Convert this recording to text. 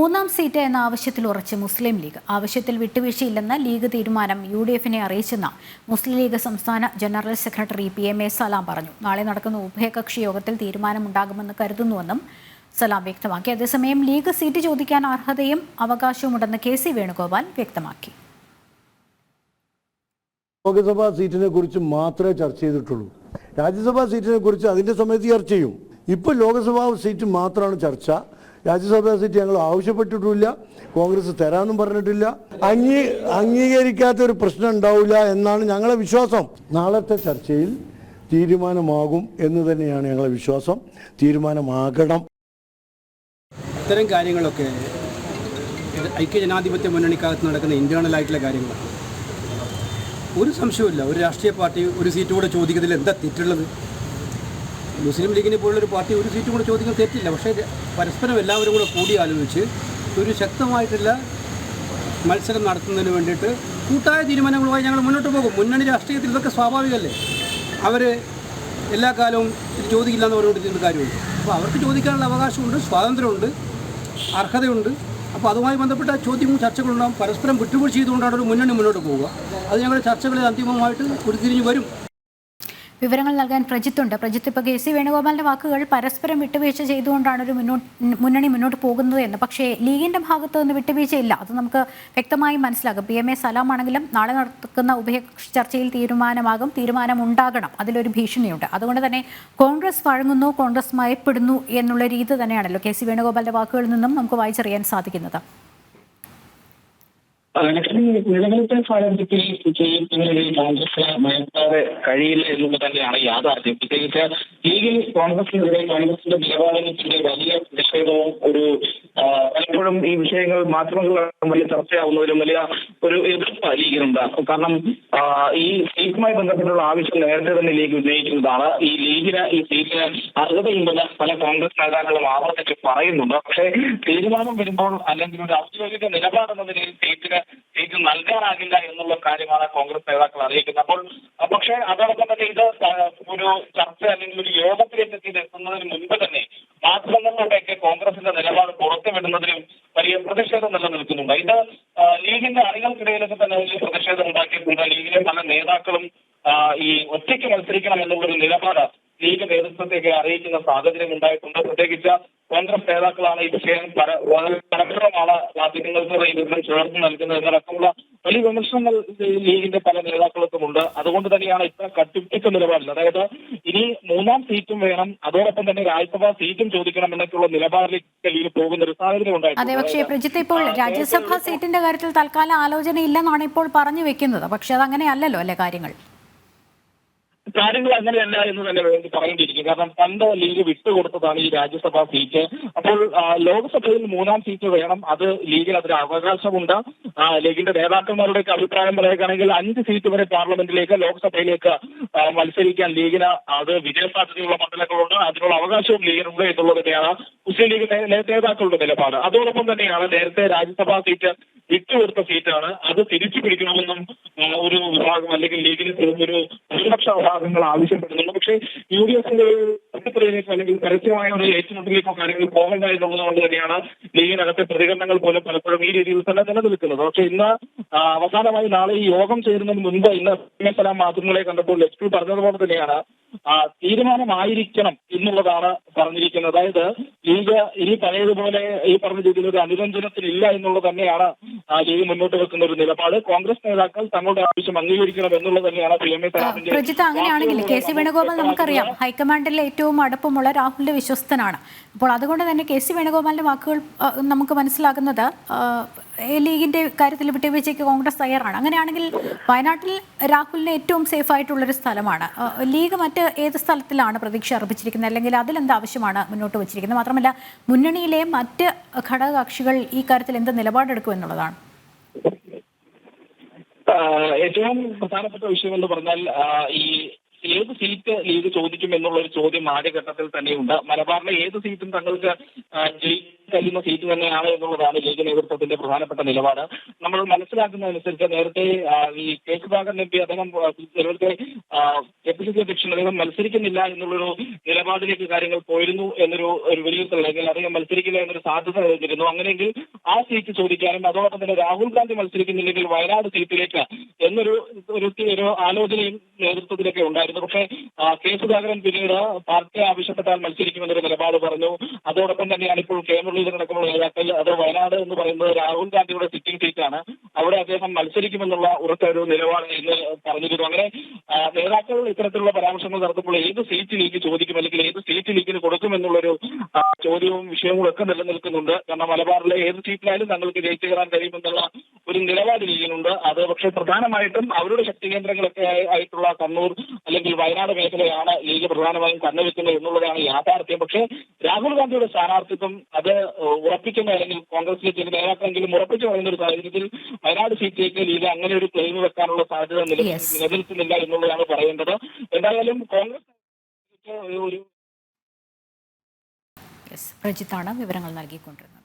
മൂന്നാം സീറ്റ് എന്ന ആവശ്യത്തിൽ ഉറച്ച് മുസ്ലിം ലീഗ്. ആവശ്യത്തിൽ വിട്ടുവീഴ്ചയില്ലെന്ന് ലീഗ് തീരുമാനം UDF-നെ അറിയിച്ചെന്ന് മുസ്ലിം ലീഗ് സംസ്ഥാന ജനറൽ സെക്രട്ടറി PMA സലാം പറഞ്ഞു. നാളെ നടക്കുന്ന ഉഭയകക്ഷി യോഗത്തിൽ തീരുമാനമുണ്ടാകുമെന്ന് കരുതുന്നുവെന്നും സലാം വ്യക്തമാക്കി. അതേസമയം ലീഗ് സീറ്റ് ചോദിക്കാൻ അർഹതയും അവകാശവുമുണ്ടെന്ന് KC വേണുഗോപാൽ വ്യക്തമാക്കി. ലോക്സഭാ സീറ്റിനെ കുറിച്ച് മാത്രമേ ചർച്ച ചെയ്തിട്ടുള്ളൂ. രാജ്യസഭാ സീറ്റിനെ കുറിച്ച് അതിൻ്റെ സമയത്ത് ചർച്ച ചെയ്യും. ഇപ്പോൾ ലോക്സഭാ സീറ്റ് മാത്രമാണ് ചർച്ച. രാജ്യസഭാ സീറ്റ് ഞങ്ങൾ ആവശ്യപ്പെട്ടിട്ടില്ല, കോൺഗ്രസ് തരാമെന്നും പറഞ്ഞിട്ടില്ല. അംഗീകരിക്കാത്ത ഒരു പ്രശ്നം ഉണ്ടാവില്ല എന്നാണ് ഞങ്ങളെ വിശ്വാസം. നാളത്തെ ചർച്ചയിൽ തീരുമാനമാകും എന്ന് തന്നെയാണ് ഞങ്ങളെ വിശ്വാസം. തീരുമാനമാകണം. ഇത്തരം കാര്യങ്ങളൊക്കെ ഐക്യജനാധിപത്യ മുന്നണിക്കകത്ത് നടക്കുന്ന ഇന്റേണൽ ആയിട്ടുള്ള കാര്യങ്ങളാണ്. ഒരു സംശയവുമില്ല, ഒരു രാഷ്ട്രീയ പാർട്ടി ഒരു സീറ്റ് കൂടെ ചോദിക്കുന്നതിൽ എന്താ തെറ്റുള്ളത്? മുസ്ലിം ലീഗിനെ പോലുള്ളൊരു പാർട്ടി ഒരു സീറ്റ് കൂടെ ചോദിക്കാൻ തെറ്റില്ല. പക്ഷേ പരസ്പരം എല്ലാവരും കൂടെ കൂടി ആലോചിച്ച് ഒരു ശക്തമായിട്ടുള്ള മത്സരം നടത്തുന്നതിന് വേണ്ടിയിട്ട് കൂട്ടായ തീരുമാനങ്ങളുമായി ഞങ്ങൾ മുന്നോട്ട് പോകും. മുന്നണി രാഷ്ട്രീയത്തിൽ ഇതൊക്കെ സ്വാഭാവികമല്ലേ. അവർ എല്ലാ കാലവും ഇത് ചോദിക്കില്ല എന്ന് പറഞ്ഞുകൊണ്ട് കാര്യമുണ്ട്. അപ്പോൾ അവർക്ക് ചോദിക്കാനുള്ള അവകാശമുണ്ട്, സ്വാതന്ത്ര്യമുണ്ട്, അർഹതയുണ്ട്. അപ്പോൾ അതുമായി ബന്ധപ്പെട്ട ചോദ്യവും ചർച്ചകളുണ്ടാകും. പരസ്പരം വിട്ടുവീഴ്ച ചെയ്തുകൊണ്ടാണ് ഒരു മുന്നണി മുന്നോട്ട് പോവുക. അത് ഞങ്ങളുടെ ചർച്ചകളിൽ അന്തിമമായിട്ട് ഉരുത്തിരിഞ്ഞ് വരും. വിവരങ്ങൾ നൽകാൻ പ്രജിത്തുണ്ട്. പ്രജിത്ത്, ഇപ്പോൾ KC വേണുഗോപാലിന്റെ വാക്കുകൾ പരസ്പരം വിട്ടുവീഴ്ച ചെയ്തുകൊണ്ടാണ് ഒരു മുന്നണി മുന്നോട്ട് പോകുന്നത് എന്ന്. പക്ഷേ ലീഗിന്റെ ഭാഗത്ത് നിന്ന് വിട്ടുവീഴ്ചയില്ല, അത് നമുക്ക് വ്യക്തമായി മനസ്സിലാകും. PMA സലാം ആണെങ്കിലും നാളെ നടക്കുന്ന ഉഭയകക്ഷി ചർച്ചയിൽ തീരുമാനമുണ്ടാകണം, അതിലൊരു ഭീഷണിയുണ്ട്. അതുകൊണ്ട് തന്നെ കോൺഗ്രസ് വഴങ്ങുന്നു, കോൺഗ്രസ് മയപ്പെടുന്നു എന്നുള്ള രീതി തന്നെയാണല്ലോ KC വേണുഗോപാലിന്റെ വാക്കുകളിൽ നിന്നും നമുക്ക് വായിച്ചറിയാൻ സാധിക്കുന്നത്. നിലവിലത്തെ സാഹചര്യത്തിൽ കോൺഗ്രസ് മയക്കാതെ കഴിയില്ല എന്നുള്ളത് തന്നെയാണ് യാഥാർത്ഥ്യം. പ്രത്യേകിച്ച് ലീഗിൽ കോൺഗ്രസിനെതിരെ കോൺഗ്രസിന്റെ നിലപാടിനെതിരെ വലിയ പ്രതിഷേധവും പലപ്പോഴും ഈ വിഷയങ്ങൾ മാധ്യമങ്ങളിലും വലിയ ചർച്ചയാവുന്നതിലും വലിയ ഒരു എതിർപ്പ് ലീഗിനുണ്ട്. കാരണം ഈ സീറ്റുമായി ബന്ധപ്പെട്ടുള്ള ആവശ്യം നേരത്തെ തന്നെ ലീഗ് ഉന്നയിക്കുന്നതാണ്. ഈ ലീഗിന് ഈ സീറ്റിന് അർഹതയുണ്ടെന്ന് പല കോൺഗ്രസ് നേതാക്കളും ആവർത്തിച്ച് പറയുന്നുണ്ട്. പക്ഷേ തീരുമാനം വരുമ്പോൾ അല്ലെങ്കിൽ ഒരു ഔദ്യോഗിക നിലപാടെന്ന നിലയിൽ സീറ്റ് നൽകാനാകില്ല എന്നുള്ള കാര്യമാണ് കോൺഗ്രസ് നേതാക്കൾ അറിയിക്കുന്നത്. പക്ഷേ അതോടൊപ്പം തന്നെ ഇത് ഒരു ചർച്ച അല്ലെങ്കിൽ ഒരു യോഗത്തിലേക്ക് എത്തുന്നതിന് മുൻപ് തന്നെ മാധ്യമങ്ങളിലൂടെയൊക്കെ കോൺഗ്രസിന്റെ നിലപാട് പുറത്തുവിടുന്നതിനും വലിയ പ്രതിഷേധം നിലനിൽക്കുന്നുണ്ട്. ഇത് ലീഗിന്റെ അണികൾക്കിടയിലൊക്കെ തന്നെ വലിയ പ്രതിഷേധം ഉണ്ടാക്കിയിട്ടുണ്ട്. ലീഗിലെ പല നേതാക്കളും ഈ ഒറ്റയ്ക്ക് മത്സരിക്കണം എന്നുള്ളൊരു നിലപാട് ലീഗ് നേതൃത്വത്തേക്ക് അറിയിക്കുന്ന സാഹചര്യം ഉണ്ടായിട്ടുണ്ട്. പ്രത്യേകിച്ച് കോൺഗ്രസ് നേതാക്കളാണ് ഈ വിഷയം പരസ്പരമാണ് മാധ്യമങ്ങൾക്ക് ഈ വിവരം ചേർത്ത് നൽകുന്നത് എന്നടക്കമുള്ള വലിയ വിമർശനങ്ങൾ ലീഗിന്റെ പല നേതാക്കൾക്കുമുണ്ട്. അതുകൊണ്ട് തന്നെയാണ് ഇത്ര കട്ടിപ്പിടിച്ച നിലപാടിൽ, അതായത് ഇനി മൂന്നാം സീറ്റും വേണം, അതോടൊപ്പം തന്നെ രാജ്യസഭാ സീറ്റും ചോദിക്കണം എന്നൊക്കെയുള്ള നിലപാടിലേക്ക് ലീഗ് പോകുന്ന ഒരു സാഹചര്യം ഉണ്ടായിട്ടുണ്ട്. അതെ, പക്ഷേ പ്രജിത്ത്, ഇപ്പോൾ രാജ്യസഭാ സീറ്റിന്റെ കാര്യത്തിൽ തൽക്കാലം ആലോചന ഇല്ലെന്നാണ് ഇപ്പോൾ പറഞ്ഞു വെക്കുന്നത്. പക്ഷെ അത് അങ്ങനെയല്ലല്ലോ അല്ലെ കാര്യങ്ങൾ അങ്ങനെയല്ല എന്ന് തന്നെ പറയേണ്ടിയിരിക്കും. കാരണം പണ്ട് ലീഗ് വിട്ടുകൊടുത്തതാണ് ഈ രാജ്യസഭാ സീറ്റ്. അപ്പോൾ ലോക്സഭയിൽ മൂന്നാം സീറ്റ് വേണം, അത് ലീഗിൽ അതിന് അവകാശമുണ്ട്. ലീഗിന്റെ നേതാക്കന്മാരുടെയൊക്കെ അഭിപ്രായം പറയുകയാണെങ്കിൽ 5 സീറ്റ് വരെ പാർലമെന്റിലേക്ക് ലോക്സഭയിലേക്ക് മത്സരിക്കാൻ ലീഗിന് അത് വിജയസാധ്യതയുള്ള മണ്ഡലങ്ങളുണ്ട്, അതിനുള്ള അവകാശവും ലീഗിനുണ്ട് എന്നുള്ളത് തന്നെയാണ് മുസ്ലിം ലീഗ് നേതാക്കളുടെ നിലപാട്. അതോടൊപ്പം തന്നെയാണ് നേരത്തെ രാജ്യസഭാ സീറ്റ് വിട്ടുകൊടുത്ത സീറ്റാണ്, അത് തിരിച്ചു പിടിക്കണമെന്നും ഒരു വിഭാഗം അല്ലെങ്കിൽ ലീഗിന് ഒരു പ്രതിപക്ഷ വിഭാഗങ്ങൾ ആവശ്യപ്പെടുന്നുണ്ട്. പക്ഷേ UDF-ന്റെ പ്രതിക്രിയയിലേക്ക് അല്ലെങ്കിൽ പരസ്യമായ ഒരു ഏറ്റുമുട്ടലിലേക്കോ കാര്യങ്ങൾ പോകേണ്ട എന്നുള്ളത് കൊണ്ട് തന്നെയാണ് ലീഗിനകത്തെ പ്രതികരണങ്ങൾ പോലും പലപ്പോഴും ഈ രീതിയിൽ തന്നെ നിലനിൽക്കുന്നത്. പക്ഷേ ഇന്ന് അവസാനമായി നാളെ ഈ യോഗം ചേരുന്നതിന് മുൻപ് ഇന്ന് സലാം മാധ്യമങ്ങളെ കണ്ടപ്പോൾ SP പറഞ്ഞതുപോലെ തന്നെയാണ് തീരുമാനമായിരിക്കണം എന്നുള്ളതാണ് പറഞ്ഞിരിക്കുന്നത്. അതായത് ലീഗ് ഇനി പഴയതുപോലെ ഈ പറഞ്ഞ രീതിയിൽ ഒരു അനുരഞ്ജനത്തിനില്ല എന്നുള്ളത് തന്നെയാണ് ലീഗ് മുന്നോട്ട് വെക്കുന്ന ഒരു നിലപാട്. കോൺഗ്രസ് നേതാക്കൾ തങ്ങളുടെ ആവശ്യം അംഗീകരിക്കണം എന്നുള്ളത് തന്നെയാണ് PMA സലാമിന്റെ. പ്രജിത്ത്, അങ്ങനെയാണെങ്കിൽ KC വേണുഗോപാൽ നമുക്കറിയാം ഹൈക്കമാൻഡിലെ ഏറ്റവും അടുപ്പമുള്ള രാഹുലിന്റെ വിശ്വസ്തനാണ്. അപ്പോൾ അതുകൊണ്ട് തന്നെ KC വേണുഗോപാലിന്റെ വാക്കുകൾ നമുക്ക് മനസ്സിലാക്കുന്നത് ലീഗിന്റെ കാര്യത്തിൽ വിട്ടുവീഴ്ചയ്ക്ക് കോൺഗ്രസ് തയ്യാറാണ്. അങ്ങനെയാണെങ്കിൽ വയനാട്ടിൽ രാഹുലിന് ഏറ്റവും സേഫ് ആയിട്ടുള്ളൊരു സ്ഥലമാണ്. ലീഗ് മറ്റ് ഏത് സ്ഥലത്തിലാണ് പ്രതീക്ഷ അർപ്പിച്ചിരിക്കുന്നത്, അല്ലെങ്കിൽ അതിലെന്ത് ആവശ്യമാണ് മുന്നോട്ട് വച്ചിരിക്കുന്നത്? മാത്രമല്ല മുന്നണിയിലെ മറ്റ് ഘടകകക്ഷികൾ ഈ കാര്യത്തിൽ എന്ത് നിലപാടെടുക്കും എന്നുള്ളതാണ് ഏറ്റവും പ്രധാനപ്പെട്ട വിഷയം എന്ന് പറഞ്ഞാൽ ഈ ഏത് സീറ്റ് ലീഗ് ചോദിക്കും എന്നുള്ള ഒരു ചോദ്യം ആദ്യഘട്ടത്തിൽ തന്നെയുണ്ട്. മലബാറിലെ ഏത് സീറ്റും തങ്ങൾക്ക് കഴിയുന്ന സീറ്റ് തന്നെയാണ് എന്നുള്ളതാണ് ലീഗ് നേതൃത്വത്തിന്റെ പ്രധാനപ്പെട്ട നിലപാട്. നമ്മൾ മനസ്സിലാക്കുന്നതനുസരിച്ച് നേരത്തെ ഈ കെ സുധാകരൻ എം പി അദ്ദേഹം നേരത്തെ KPCC അധ്യക്ഷൻ അദ്ദേഹം മത്സരിക്കുന്നില്ല എന്നുള്ളൊരു നിലപാടിലേക്ക് കാര്യങ്ങൾ പോയിരുന്നു എന്നൊരു വിലയിരുത്തൽ, അല്ലെങ്കിൽ അദ്ദേഹം മത്സരിക്കില്ല എന്നൊരു സാധ്യത കഴിഞ്ഞിരുന്നു. അങ്ങനെയെങ്കിൽ ആ സീറ്റ് ചോദിക്കാനും അതോടൊപ്പം തന്നെ രാഹുൽ ഗാന്ധി മത്സരിക്കുന്നില്ലെങ്കിൽ വയനാട് സീറ്റിലേക്ക് എന്നൊരു ആലോചനയും നേതൃത്വത്തിലൊക്കെ ഉണ്ടായിരുന്നു. പക്ഷേ കെ സുധാകരൻ പിന്നീട് പാർട്ടി ആവശ്യപ്പെട്ടാൽ മത്സരിക്കുമെന്നൊരു നിലപാട് പറഞ്ഞു. അതോടൊപ്പം തന്നെയാണ് ഇപ്പോൾ കെ മുരളീധരൻ അടക്കമുള്ള നേതാക്കൾ അത് വയനാട് എന്ന് പറയുന്നത് രാഹുൽ ഗാന്ധിയുടെ സിറ്റിംഗ് സീറ്റാണ്, അവിടെ അദ്ദേഹം മത്സരിക്കുമെന്നുള്ള ഉറച്ച ഒരു നിലപാട് ഇന്ന് പറഞ്ഞിരുന്നു. അങ്ങനെ നേതാക്കൾ ഇത്തരത്തിലുള്ള പരാമർശങ്ങൾ നടത്തുമ്പോൾ ഏത് സീറ്റ് ലീഗ് ചോദിക്കും അല്ലെങ്കിൽ ഏത് സീറ്റ് ലീഗിന് കൊടുക്കുമെന്നുള്ളൊരു ചോദ്യവും വിഷയവും ഒക്കെ നിലനിൽക്കുന്നുണ്ട്. കാരണം മലബാറിലെ ഏത് സീറ്റിലായാലും തങ്ങൾക്ക് ജയിച്ചു കയറാൻ കഴിയുമെന്നുള്ള ഒരു നിലപാട് ലീഗിനുണ്ട്. അത് പക്ഷേ പ്രധാനമായിട്ടും അവരുടെ ശക്തി കേന്ദ്രങ്ങളൊക്കെ ആയിട്ടുള്ള കണ്ണൂർ അല്ലെങ്കിൽ വയനാട് മേഖലയാണ് ലീഗ് പ്രധാനമായും കണ്ണുവെക്കുന്നത് എന്നുള്ളതാണ് യാഥാർത്ഥ്യം. പക്ഷേ രാഹുൽ ഗാന്ധിയുടെ സ്ഥാനാർത്ഥിത്വം അത് ഉറപ്പിക്കുന്ന അല്ലെങ്കിൽ കോൺഗ്രസിലെ ചില നേതാക്കളെങ്കിലും ഉറപ്പിച്ചു പറയുന്ന ഒരു സാഹചര്യത്തിൽ വയനാട് സീറ്റിലേക്ക് ലീഗ് അങ്ങനെ ഒരു ക്ലെയിം വെക്കാനുള്ള സാധ്യത നിലനിൽക്കുന്നില്ല എന്നുള്ളതാണ് പറയേണ്ടത്. എന്തായാലും കോൺഗ്രസ് ഒരു പ്രജിത്താണ് വിവരങ്ങൾ നൽകിക്കൊണ്ടിരുന്നത്.